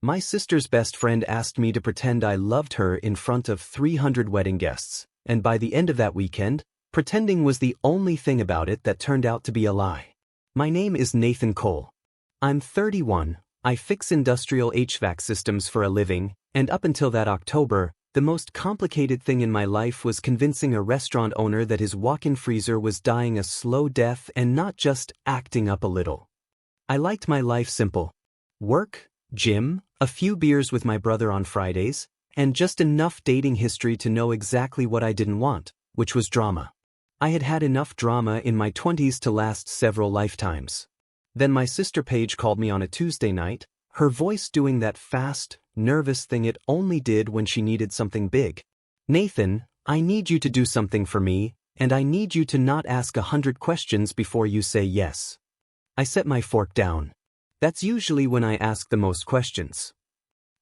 My sister's best friend asked me to pretend I loved her in front of 300 wedding guests, and by the end of that weekend, pretending was the only thing about it that turned out to be a lie. My name is Nathan Cole. I'm 31, I fix industrial HVAC systems for a living, and up until that October, the most complicated thing in my life was convincing a restaurant owner that his walk-in freezer was dying a slow death and not just acting up a little. I liked my life simple. Work, gym, a few beers with my brother on Fridays, and just enough dating history to know exactly what I didn't want, which was drama. I had had enough drama in my 20s to last several lifetimes. Then my sister Paige called me on a Tuesday night, her voice doing that fast, nervous thing it only did when she needed something big. Nathan, I need you to do something for me, and I need you to not ask 100 questions before you say yes. I set my fork down. That's usually when I ask the most questions.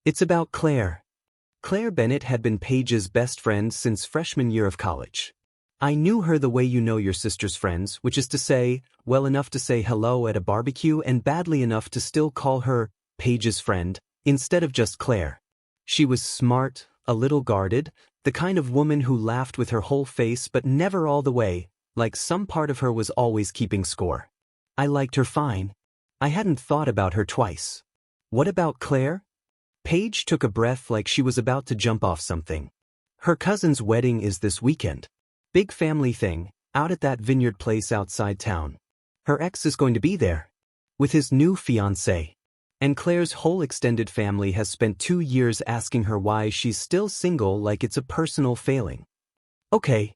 It's about Claire. Claire Bennett had been Paige's best friend since freshman year of college. I knew her the way you know your sister's friends, which is to say, well enough to say hello at a barbecue and badly enough to still call her Paige's friend, instead of just Claire. She was smart, a little guarded, the kind of woman who laughed with her whole face but never all the way, like some part of her was always keeping score. I liked her fine. I hadn't thought about her twice. What about Claire? Paige took a breath like she was about to jump off something. Her cousin's wedding is this weekend. Big family thing, out at that vineyard place outside town. Her ex is going to be there. With his new fiancée. And Claire's whole extended family has spent 2 years asking her why she's still single like it's a personal failing. Okay.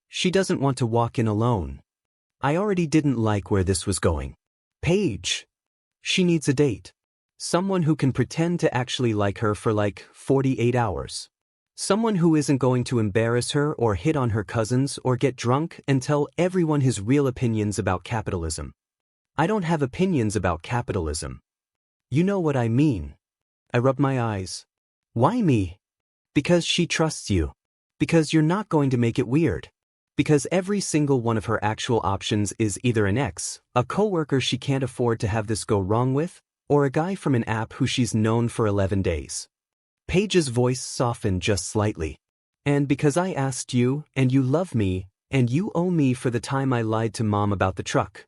She doesn't want to walk in alone. I already didn't like where this was going. Paige. She needs a date. Someone who can pretend to actually like her for like 48 hours. Someone who isn't going to embarrass her or hit on her cousins or get drunk and tell everyone his real opinions about capitalism. I don't have opinions about capitalism. You know what I mean. I rubbed my eyes. Why me? Because she trusts you. Because you're not going to make it weird. Because every single one of her actual options is either an ex, a coworker she can't afford to have this go wrong with, or a guy from an app who she's known for 11 days. Paige's voice softened just slightly. And because I asked you, and you love me, and you owe me for the time I lied to Mom about the truck.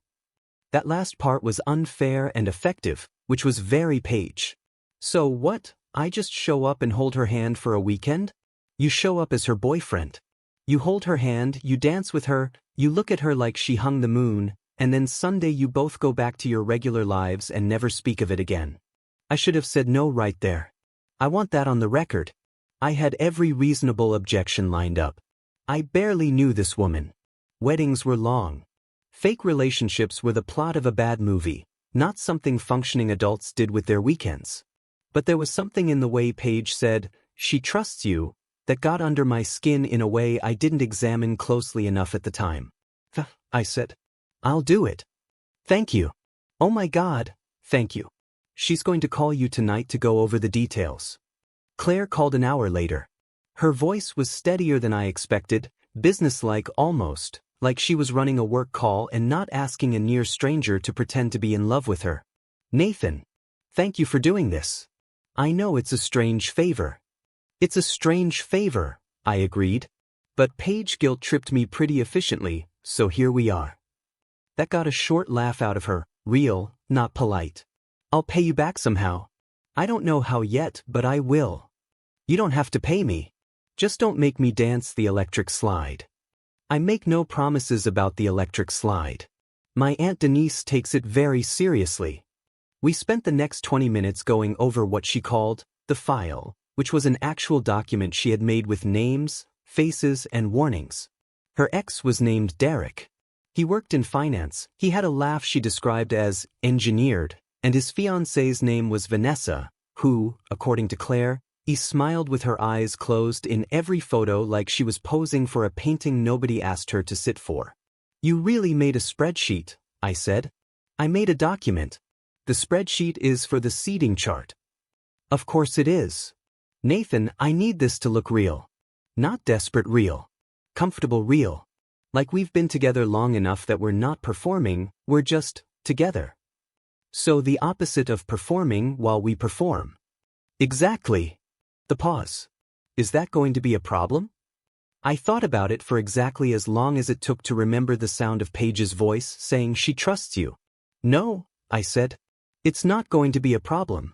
That last part was unfair and effective, which was very Paige. So what, I just show up and hold her hand for a weekend? You show up as her boyfriend. You hold her hand, you dance with her, you look at her like she hung the moon, and then Sunday you both go back to your regular lives and never speak of it again. I should have said no right there. I want that on the record. I had every reasonable objection lined up. I barely knew this woman. Weddings were long. Fake relationships were the plot of a bad movie, not something functioning adults did with their weekends. But there was something in the way Paige said, she trusts you, that got under my skin in a way I didn't examine closely enough at the time. I said. I'll do it. Thank you. Oh my God, thank you. She's going to call you tonight to go over the details. Claire called an hour later. Her voice was steadier than I expected, businesslike almost, like she was running a work call and not asking a near stranger to pretend to be in love with her. Nathan, thank you for doing this. I know it's a strange favor. It's a strange favor, I agreed. But Paige guilt-tripped me pretty efficiently, so here we are. That got a short laugh out of her, real, not polite. I'll pay you back somehow. I don't know how yet, but I will. You don't have to pay me. Just don't make me dance the electric slide. I make no promises about the electric slide. My Aunt Denise takes it very seriously. We spent the next 20 minutes going over what she called the file, which was an actual document she had made with names, faces, and warnings. Her ex was named Derek. He worked in finance. He had a laugh she described as engineered, and his fiancée's name was Vanessa, who, according to Claire, he smiled with her eyes closed in every photo like she was posing for a painting nobody asked her to sit for. You really made a spreadsheet, I said. I made a document. The spreadsheet is for the seating chart. Of course it is. Nathan, I need this to look real. Not desperate real. Comfortable real. Like we've been together long enough that we're not performing, we're just together. So the opposite of performing while we perform. Exactly. The pause. Is that going to be a problem? I thought about it for exactly as long as it took to remember the sound of Paige's voice saying she trusts you. No, I said. It's not going to be a problem.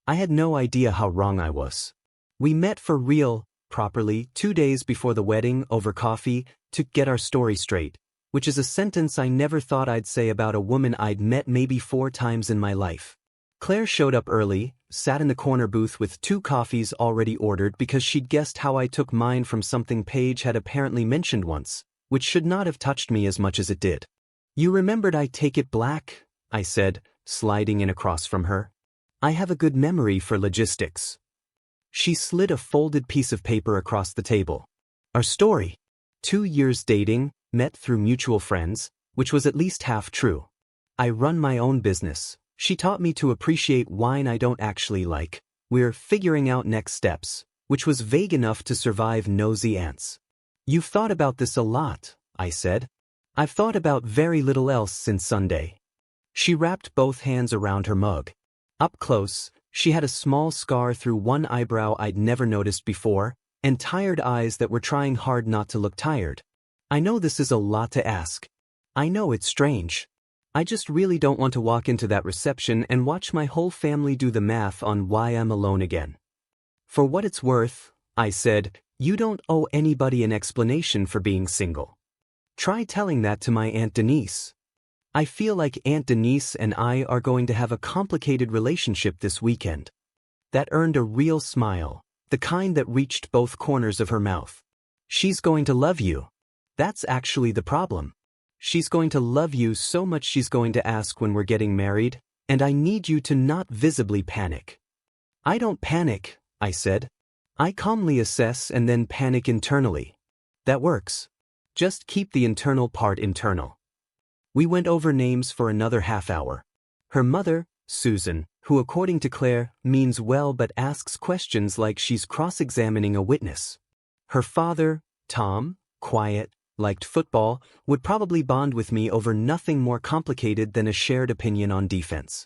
I had no idea how wrong I was. We met for real, properly, 2 days before the wedding over coffee to get our story straight, which is a sentence I never thought I'd say about a woman I'd met maybe 4 times in my life. Claire showed up early, sat in the corner booth with 2 coffees already ordered because she'd guessed how I took mine from something Paige had apparently mentioned once, which should not have touched me as much as it did. You remembered I take it black? I said, sliding in across from her. I have a good memory for logistics. She slid a folded piece of paper across the table. Our story. 2 years dating, met through mutual friends, which was at least half true. I run my own business. She taught me to appreciate wine I don't actually like. We're figuring out next steps, which was vague enough to survive nosy ants. You've thought about this a lot, I said. I've thought about very little else since Sunday. She wrapped both hands around her mug. Up close, she had a small scar through one eyebrow I'd never noticed before, and tired eyes that were trying hard not to look tired. I know this is a lot to ask. I know it's strange. I just really don't want to walk into that reception and watch my whole family do the math on why I'm alone again. For what it's worth, I said, you don't owe anybody an explanation for being single. Try telling that to my Aunt Denise. I feel like Aunt Denise and I are going to have a complicated relationship this weekend. That earned a real smile, the kind that reached both corners of her mouth. She's going to love you. That's actually the problem. She's going to love you so much she's going to ask when we're getting married, and I need you to not visibly panic. I don't panic, I said. I calmly assess and then panic internally. That works. Just keep the internal part internal. We went over names for another half hour. Her mother, Susan, who according to Claire, means well but asks questions like she's cross-examining a witness. Her father, Tom, quiet, liked football, would probably bond with me over nothing more complicated than a shared opinion on defense.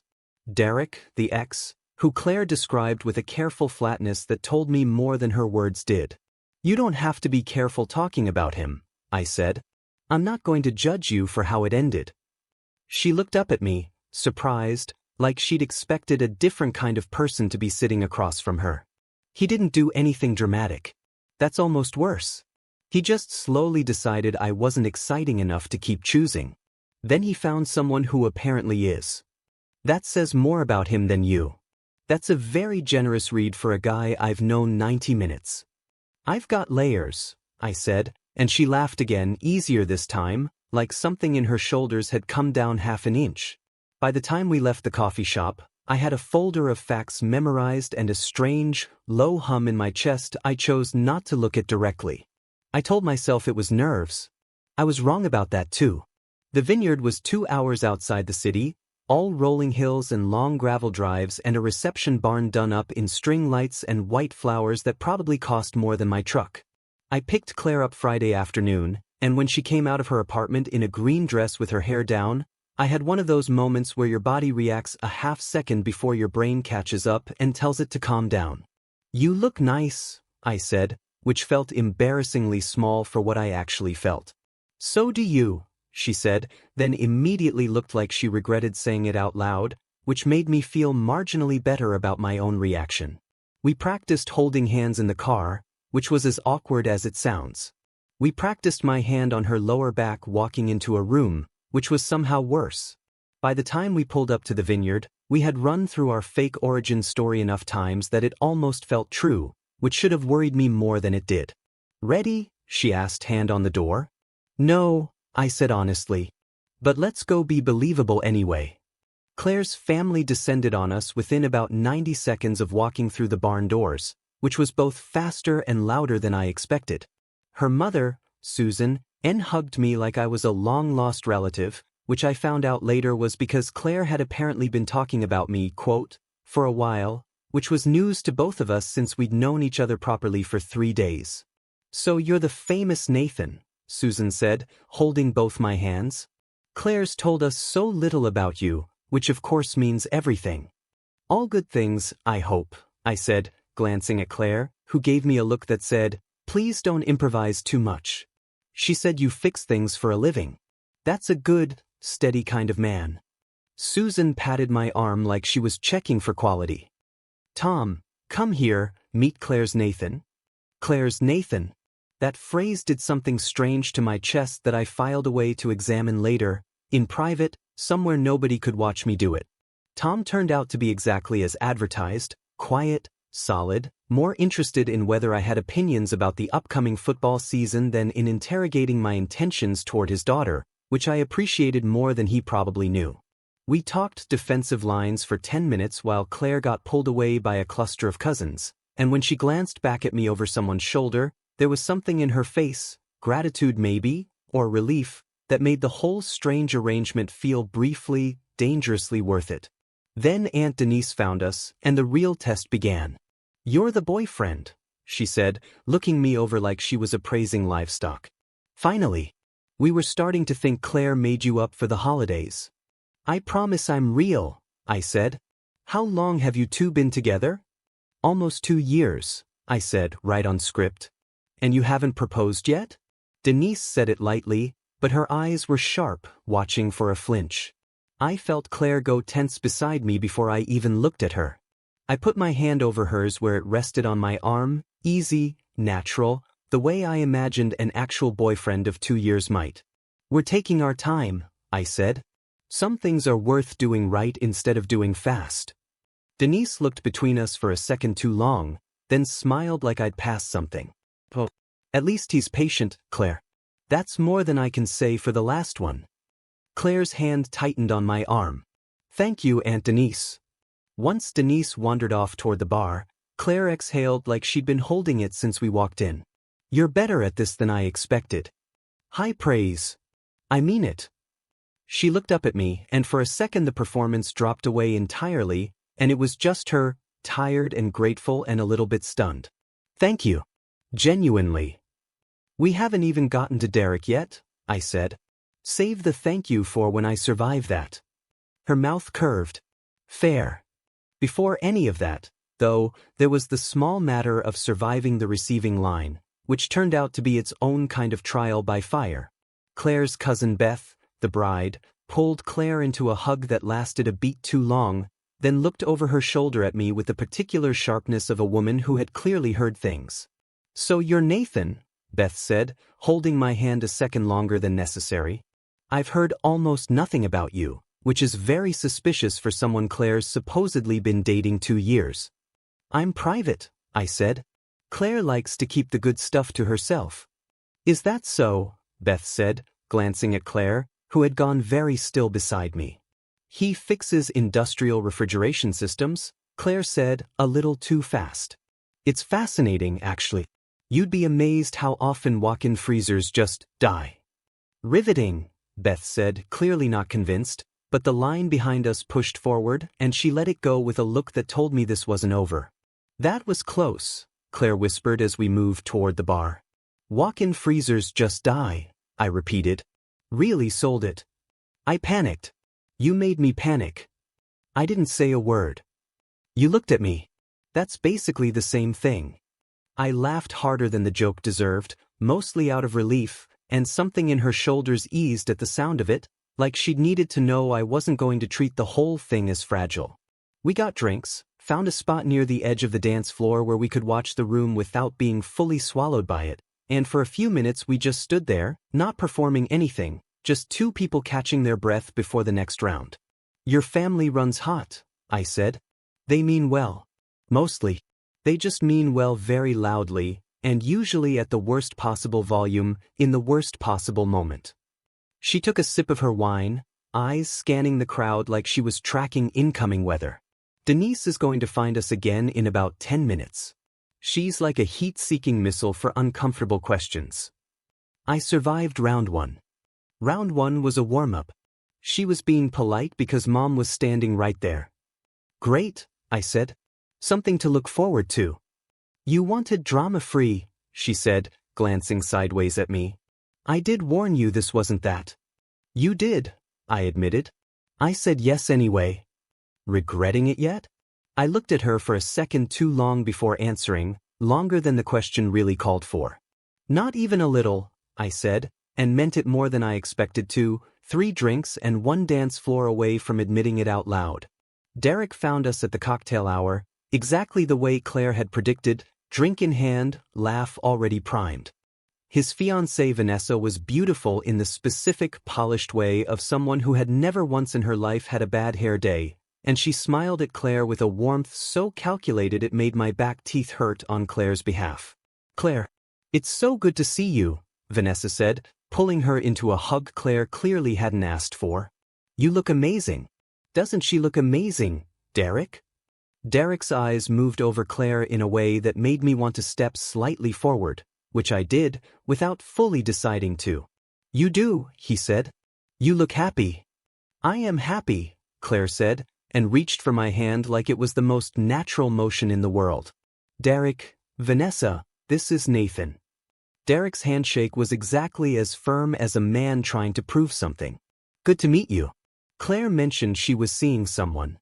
Derek, the ex, who Claire described with a careful flatness that told me more than her words did. You don't have to be careful talking about him, I said. I'm not going to judge you for how it ended. She looked up at me, surprised, like she'd expected a different kind of person to be sitting across from her. He didn't do anything dramatic. That's almost worse. He just slowly decided I wasn't exciting enough to keep choosing. Then he found someone who apparently is. That says more about him than you. That's a very generous read for a guy I've known 90 minutes. I've got layers, I said, and she laughed again, easier this time, like something in her shoulders had come down half an inch. By the time we left the coffee shop, I had a folder of facts memorized and a strange, low hum in my chest I chose not to look at directly. I told myself it was nerves. I was wrong about that too. The vineyard was 2 hours outside the city, all rolling hills and long gravel drives and a reception barn done up in string lights and white flowers that probably cost more than my truck. I picked Claire up Friday afternoon, and when she came out of her apartment in a green dress with her hair down, I had one of those moments where your body reacts a half second before your brain catches up and tells it to calm down. You look nice, I said, which felt embarrassingly small for what I actually felt. So do you, she said, then immediately looked like she regretted saying it out loud, which made me feel marginally better about my own reaction. We practiced holding hands in the car, which was as awkward as it sounds. We practiced my hand on her lower back walking into a room, which was somehow worse. By the time we pulled up to the vineyard, we had run through our fake origin story enough times that it almost felt true, which should have worried me more than it did. Ready? She asked, hand on the door. No, I said honestly. But let's go be believable anyway. Claire's family descended on us within about 90 seconds of walking through the barn doors, which was both faster and louder than I expected. Her mother, Susan, hugged me like I was a long-lost relative, which I found out later was because Claire had apparently been talking about me, quote, for a while, which was news to both of us since we'd known each other properly for 3 days. So you're the famous Nathan, Susan said, holding both my hands. Claire's told us so little about you, which of course means everything. All good things, I hope, I said, glancing at Claire, who gave me a look that said, "Please don't improvise too much." She said you fix things for a living. That's a good, steady kind of man. Susan patted my arm like she was checking for quality. Tom, come here, meet Claire's Nathan. Claire's Nathan. That phrase did something strange to my chest that I filed away to examine later, in private, somewhere nobody could watch me do it. Tom turned out to be exactly as advertised, quiet, solid, more interested in whether I had opinions about the upcoming football season than in interrogating my intentions toward his daughter, which I appreciated more than he probably knew. We talked defensive lines for 10 minutes while Claire got pulled away by a cluster of cousins, and when she glanced back at me over someone's shoulder, there was something in her face, gratitude maybe, or relief, that made the whole strange arrangement feel briefly, dangerously worth it. Then Aunt Denise found us, and the real test began. "You're the boyfriend," she said, looking me over like she was appraising livestock. "Finally. We were starting to think Claire made you up for the holidays." "I promise I'm real," I said. "How long have you two been together?" "Almost 2 years," I said, right on script. "And you haven't proposed yet?" Denise said it lightly, but her eyes were sharp, watching for a flinch. I felt Claire go tense beside me before I even looked at her. I put my hand over hers where it rested on my arm, easy, natural, the way I imagined an actual boyfriend of 2 years might. "We're taking our time," I said. "Some things are worth doing right instead of doing fast." Denise looked between us for a second too long, then smiled like I'd passed something. "Oh, at least he's patient, Claire. That's more than I can say for the last one." Claire's hand tightened on my arm. "Thank you, Aunt Denise." Once Denise wandered off toward the bar, Claire exhaled like she'd been holding it since we walked in. "You're better at this than I expected." "High praise. I mean it." She looked up at me, and for a second the performance dropped away entirely, and it was just her, tired and grateful and a little bit stunned. "Thank you. Genuinely." "We haven't even gotten to Derek yet," I said. "Save the thank you for when I survive that." Her mouth curved. "Fair." Before any of that, though, there was the small matter of surviving the receiving line, which turned out to be its own kind of trial by fire. Claire's cousin Beth, the bride, pulled Claire into a hug that lasted a beat too long, then looked over her shoulder at me with the particular sharpness of a woman who had clearly heard things. "So you're Nathan," Beth said, holding my hand a second longer than necessary. "I've heard almost nothing about you, which is very suspicious for someone Claire's supposedly been dating 2 years." "I'm private," I said. "Claire likes to keep the good stuff to herself." "Is that so?" Beth said, glancing at Claire, who had gone very still beside me. "He fixes industrial refrigeration systems," Claire said, a little too fast. "It's fascinating, actually. You'd be amazed how often walk-in freezers just die." "Riveting," Beth said, clearly not convinced, but the line behind us pushed forward, and she let it go with a look that told me this wasn't over. "That was close," Claire whispered as we moved toward the bar. "Walk-in freezers just die," I repeated. "Really sold it." I panicked. "You made me panic." I didn't say a word. "You looked at me. That's basically the same thing." I laughed harder than the joke deserved, mostly out of relief, and something in her shoulders eased at the sound of it, like she'd needed to know I wasn't going to treat the whole thing as fragile. We got drinks, found a spot near the edge of the dance floor where we could watch the room without being fully swallowed by it, and for a few minutes we just stood there, not performing anything, just two people catching their breath before the next round. "Your family runs hot," I said. "They mean well. Mostly. They just mean well very loudly, and usually at the worst possible volume, in the worst possible moment." She took a sip of her wine, eyes scanning the crowd like she was tracking incoming weather. "Denise is going to find us again in about 10 minutes. She's like a heat-seeking missile for uncomfortable questions." I survived round 1. Round 1 was a warm-up. She was being polite because Mom was standing right there. "Great," I said. "Something to look forward to." "You wanted drama-free," she said, glancing sideways at me. "I did warn you this wasn't that." "You did," I admitted. "I said yes anyway." "Regretting it yet?" I looked at her for a second too long before answering, longer than the question really called for. Not even a little, I said, and meant it more than I expected to, 3 drinks and 1 dance floor away from admitting it out loud. Derek found us at the cocktail hour, exactly the way Claire had predicted, drink in hand, laugh already primed. His fiancée Vanessa was beautiful in the specific, polished way of someone who had never once in her life had a bad hair day, and she smiled at Claire with a warmth so calculated it made my back teeth hurt on Claire's behalf. "Claire, it's so good to see you," Vanessa said, pulling her into a hug Claire clearly hadn't asked for. "You look amazing." "Doesn't she look amazing, Derek?" Derek's eyes moved over Claire in a way that made me want to step slightly forward, which I did, without fully deciding to. "You do," he said. "You look happy." "I am happy," Claire said, and reached for my hand like it was the most natural motion in the world. "Derek, Vanessa, this is Nathan." Derek's handshake was exactly as firm as a man trying to prove something. "Good to meet you." Claire mentioned she was seeing someone.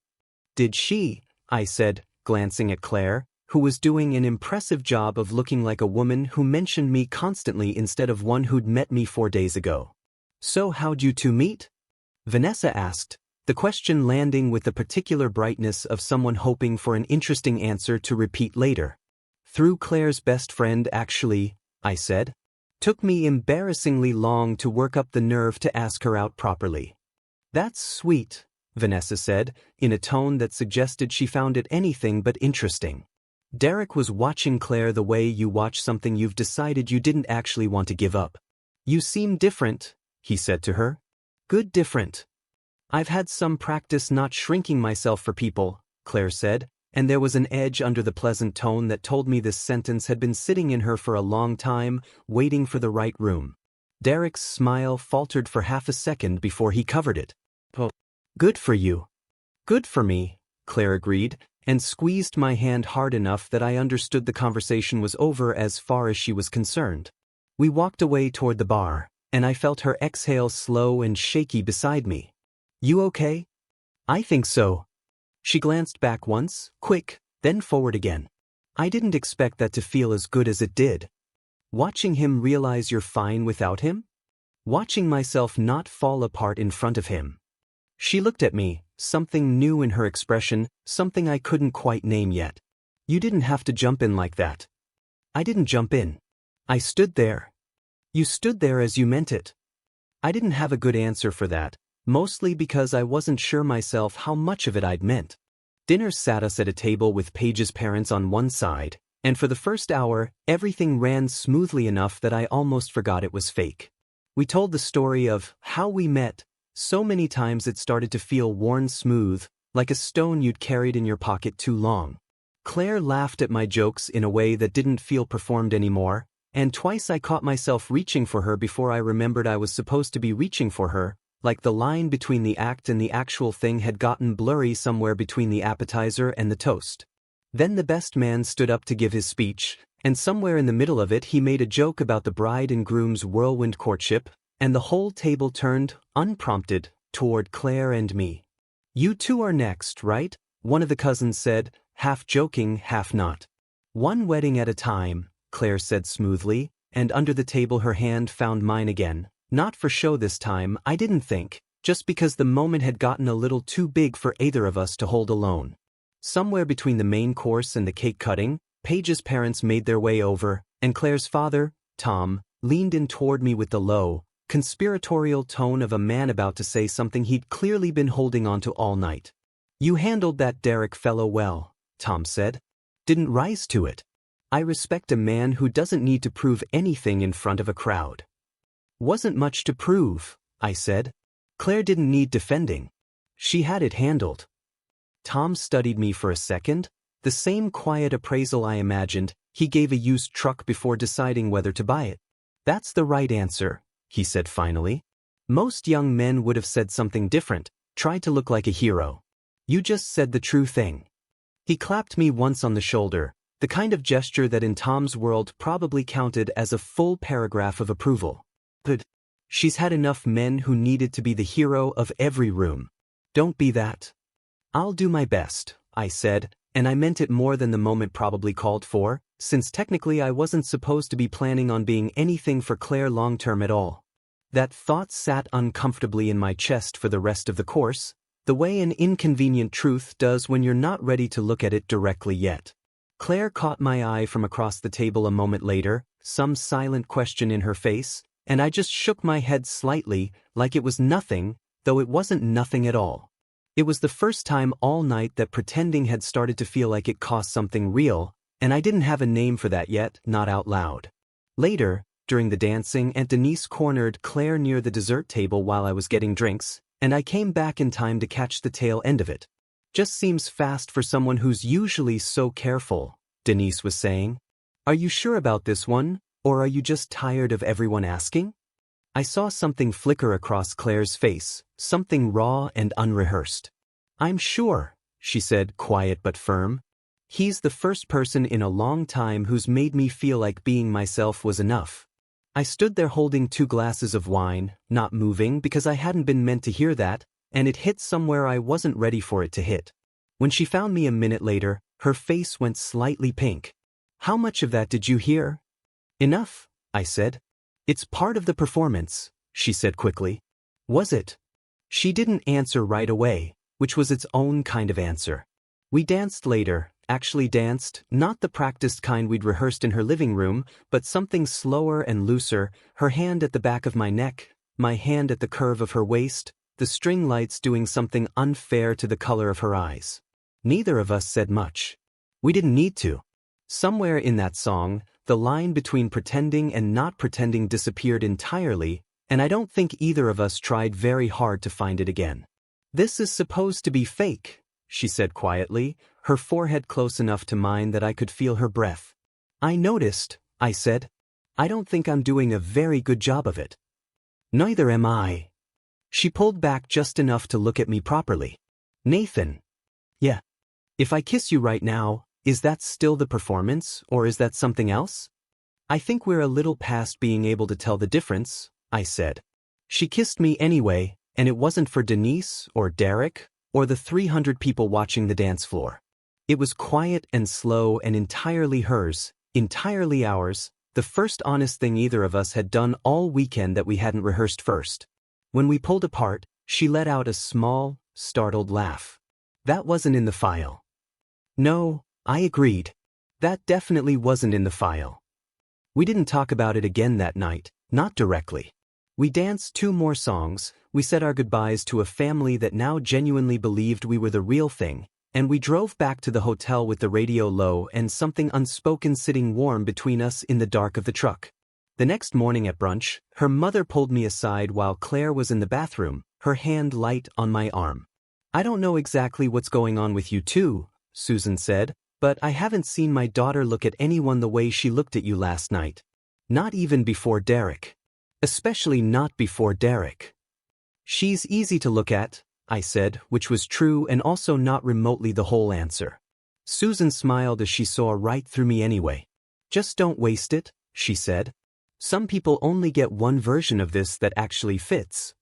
"Did she?" I said, glancing at Claire, who was doing an impressive job of looking like a woman who mentioned me constantly instead of one who'd met me 4 days ago. "So how'd you two meet?" Vanessa asked, the question landing with the particular brightness of someone hoping for an interesting answer to repeat later. "Through Claire's best friend actually," I said. "Took me embarrassingly long to work up the nerve to ask her out properly." "That's sweet," Vanessa said, in a tone that suggested she found it anything but interesting. Derek was watching Claire the way you watch something you've decided you didn't actually want to give up. "You seem different," he said to her. "Good different." "I've had some practice not shrinking myself for people," Claire said, and there was an edge under the pleasant tone that told me this sentence had been sitting in her for a long time, waiting for the right room. Derek's smile faltered for half a second before he covered it. "Oh, good for you." "Good for me," Claire agreed, and squeezed my hand hard enough that I understood the conversation was over as far as she was concerned. We walked away toward the bar, and I felt her exhale slow and shaky beside me. "You okay?" "I think so." She glanced back once, quick, then forward again. I didn't expect that to feel as good as it did. Watching him realize you're fine without him? Watching myself not fall apart in front of him. She looked at me, something new in her expression, something I couldn't quite name yet. "You didn't have to jump in like that." "I didn't jump in. I stood there." "You stood there as you meant it." I didn't have a good answer for that, mostly because I wasn't sure myself how much of it I'd meant. Dinner sat us at a table with Paige's parents on one side, and for the first hour, everything ran smoothly enough that I almost forgot it was fake. We told the story of how we met, so many times it started to feel worn smooth, like a stone you'd carried in your pocket too long. Claire laughed at my jokes in a way that didn't feel performed anymore, and twice I caught myself reaching for her before I remembered I was supposed to be reaching for her, like the line between the act and the actual thing had gotten blurry somewhere between the appetizer and the toast. Then the best man stood up to give his speech, and somewhere in the middle of it he made a joke about the bride and groom's whirlwind courtship, and the whole table turned, unprompted, toward Claire and me. "You two are next, right?" one of the cousins said, half joking, half not. "One wedding at a time," Claire said smoothly, and under the table her hand found mine again. Not for show this time, I didn't think, just because the moment had gotten a little too big for either of us to hold alone. Somewhere between the main course and the cake cutting, Paige's parents made their way over, and Claire's father, Tom, leaned in toward me with the low, conspiratorial tone of a man about to say something he'd clearly been holding on to all night. "You handled that Derek fellow well," Tom said. "Didn't rise to it. I respect a man who doesn't need to prove anything in front of a crowd." "Wasn't much to prove," I said. "Claire didn't need defending. She had it handled." Tom studied me for a second, the same quiet appraisal I imagined. He gave a used truck before deciding whether to buy it. "That's the right answer," he said finally. "Most young men would have said something different, tried to look like a hero. You just said the true thing." He clapped me once on the shoulder, the kind of gesture that in Tom's world probably counted as a full paragraph of approval. "Good. She's had enough men who needed to be the hero of every room. Don't be that." "I'll do my best," I said, And I meant it more than the moment probably called for, since technically I wasn't supposed to be planning on being anything for Claire long-term at all. That thought sat uncomfortably in my chest for the rest of the course, the way an inconvenient truth does when you're not ready to look at it directly yet. Claire caught my eye from across the table a moment later, some silent question in her face, and I just shook my head slightly, like it was nothing, though it wasn't nothing at all. It was the first time all night that pretending had started to feel like it cost something real, and I didn't have a name for that yet, not out loud. Later, during the dancing, Aunt Denise cornered Claire near the dessert table while I was getting drinks, and I came back in time to catch the tail end of it. Just seems fast for someone who's usually so careful, Denise was saying. Are you sure about this one, or are you just tired of everyone asking? I saw something flicker across Claire's face, something raw and unrehearsed. I'm sure, she said, quiet but firm. He's the first person in a long time who's made me feel like being myself was enough. I stood there holding 2 glasses of wine, not moving because I hadn't been meant to hear that, and it hit somewhere I wasn't ready for it to hit. When she found me a minute later, her face went slightly pink. How much of that did you hear? Enough, I said. It's part of the performance, she said quickly. Was it? She didn't answer right away, which was its own kind of answer. We danced later, actually danced, not the practiced kind we'd rehearsed in her living room, but something slower and looser, her hand at the back of my neck, my hand at the curve of her waist, the string lights doing something unfair to the color of her eyes. Neither of us said much. We didn't need to. Somewhere in that song, the line between pretending and not pretending disappeared entirely, and I don't think either of us tried very hard to find it again. This is supposed to be fake, she said quietly, her forehead close enough to mine that I could feel her breath. I noticed, I said. I don't think I'm doing a very good job of it. Neither am I. She pulled back just enough to look at me properly. Nathan. Yeah. If I kiss you right now, is that still the performance, or is that something else? I think we're a little past being able to tell the difference, I said. She kissed me anyway, and it wasn't for Denise, or Derek, or the 300 people watching the dance floor. It was quiet and slow and entirely hers, entirely ours, the first honest thing either of us had done all weekend that we hadn't rehearsed first. When we pulled apart, she let out a small, startled laugh. That wasn't in the file. No, I agreed. That definitely wasn't in the file. We didn't talk about it again that night, not directly. We danced 2 more songs, we said our goodbyes to a family that now genuinely believed we were the real thing, and we drove back to the hotel with the radio low and something unspoken sitting warm between us in the dark of the truck. The next morning at brunch, her mother pulled me aside while Claire was in the bathroom, her hand light on my arm. I don't know exactly what's going on with you two, Susan said, but I haven't seen my daughter look at anyone the way she looked at you last night. Not even before Derek. Especially not before Derek. She's easy to look at, I said, which was true and also not remotely the whole answer. Susan smiled as she saw right through me anyway. Just don't waste it, she said. Some people only get one version of this that actually fits.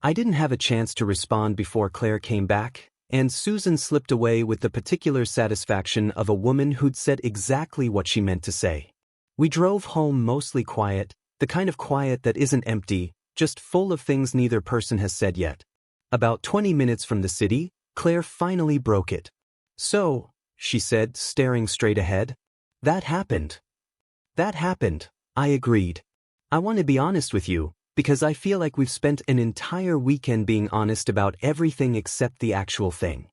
I didn't have a chance to respond before Claire came back, and Susan slipped away with the particular satisfaction of a woman who'd said exactly what she meant to say. We drove home mostly quiet, the kind of quiet that isn't empty, just full of things neither person has said yet. About 20 minutes from the city, Claire finally broke it. So, she said, staring straight ahead. That happened. That happened, I agreed. I want to be honest with you, because I feel like we've spent an entire weekend being honest about everything except the actual thing.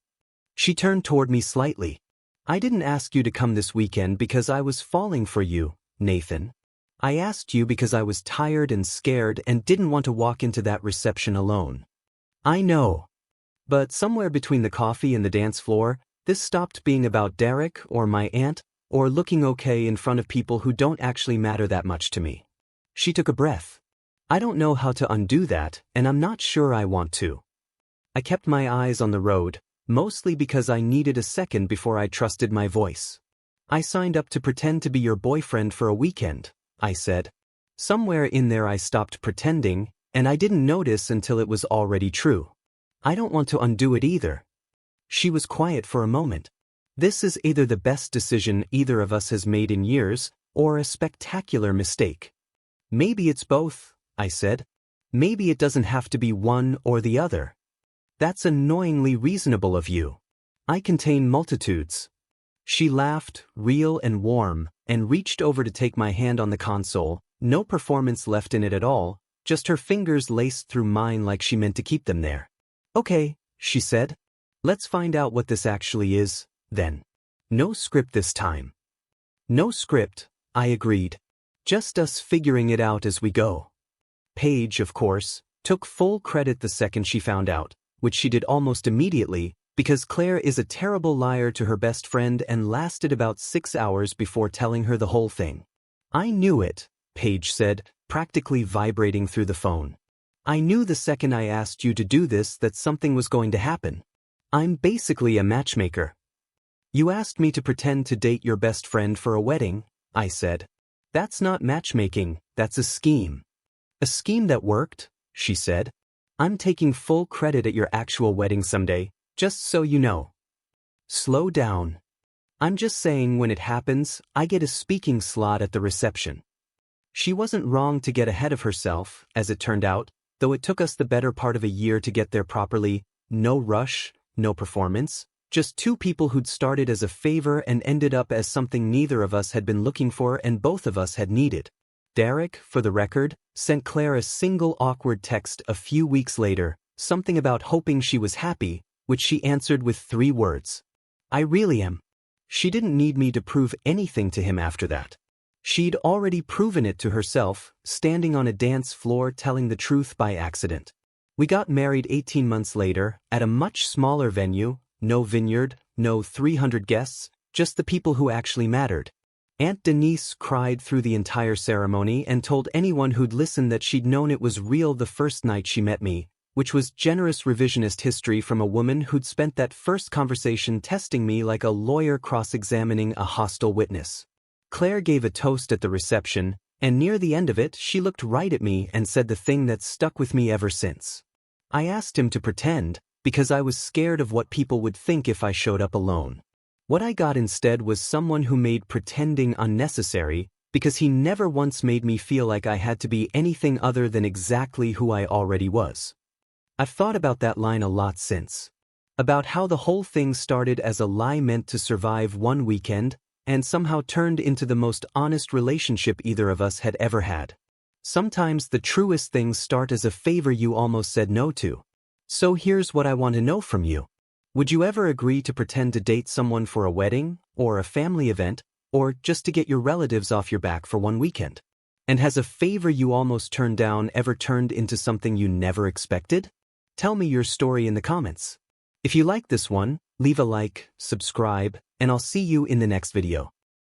She turned toward me slightly. I didn't ask you to come this weekend because I was falling for you, Nathan. I asked you because I was tired and scared and didn't want to walk into that reception alone. I know. But somewhere between the coffee and the dance floor, this stopped being about Derek or my aunt or looking okay in front of people who don't actually matter that much to me. She took a breath. I don't know how to undo that, and I'm not sure I want to. I kept my eyes on the road, mostly because I needed a second before I trusted my voice. I signed up to pretend to be your boyfriend for a weekend, I said. Somewhere in there I stopped pretending, and I didn't notice until it was already true. I don't want to undo it either. She was quiet for a moment. This is either the best decision either of us has made in years, or a spectacular mistake. Maybe it's both, I said. Maybe it doesn't have to be one or the other. That's annoyingly reasonable of you. I contain multitudes. She laughed, real and warm, and reached over to take my hand on the console, no performance left in it at all, just her fingers laced through mine like she meant to keep them there. Okay, she said. Let's find out what this actually is, then. No script this time. No script, I agreed. Just us figuring it out as we go. Paige, of course, took full credit the second she found out, which she did almost immediately, because Claire is a terrible liar to her best friend and lasted about 6 hours before telling her the whole thing. I knew it, Paige said, practically vibrating through the phone. I knew the second I asked you to do this that something was going to happen. I'm basically a matchmaker. You asked me to pretend to date your best friend for a wedding, I said. That's not matchmaking, that's a scheme. A scheme that worked, she said. I'm taking full credit at your actual wedding someday, just so you know. Slow down. I'm just saying when it happens, I get a speaking slot at the reception. She wasn't wrong to get ahead of herself, as it turned out, though it took us the better part of a year to get there properly. No rush, no performance, just two people who'd started as a favor and ended up as something neither of us had been looking for and both of us had needed. Derek, for the record, sent Claire a single awkward text a few weeks later, something about hoping she was happy, which she answered with 3 words. I really am. She didn't need me to prove anything to him after that. She'd already proven it to herself, standing on a dance floor telling the truth by accident. We got married 18 months later, at a much smaller venue, no vineyard, no 300 guests, just the people who actually mattered. Aunt Denise cried through the entire ceremony and told anyone who'd listened that she'd known it was real the first night she met me, which was generous revisionist history from a woman who'd spent that first conversation testing me like a lawyer cross-examining a hostile witness. Claire gave a toast at the reception, and near the end of it she looked right at me and said the thing that's stuck with me ever since. I asked him to pretend, because I was scared of what people would think if I showed up alone. What I got instead was someone who made pretending unnecessary, because he never once made me feel like I had to be anything other than exactly who I already was. I've thought about that line a lot since. About how the whole thing started as a lie meant to survive one weekend, and somehow turned into the most honest relationship either of us had ever had. Sometimes the truest things start as a favor you almost said no to. So here's what I want to know from you. Would you ever agree to pretend to date someone for a wedding, or a family event, or just to get your relatives off your back for one weekend? And has a favor you almost turned down ever turned into something you never expected? Tell me your story in the comments. If you like this one, leave a like, subscribe, and I'll see you in the next video.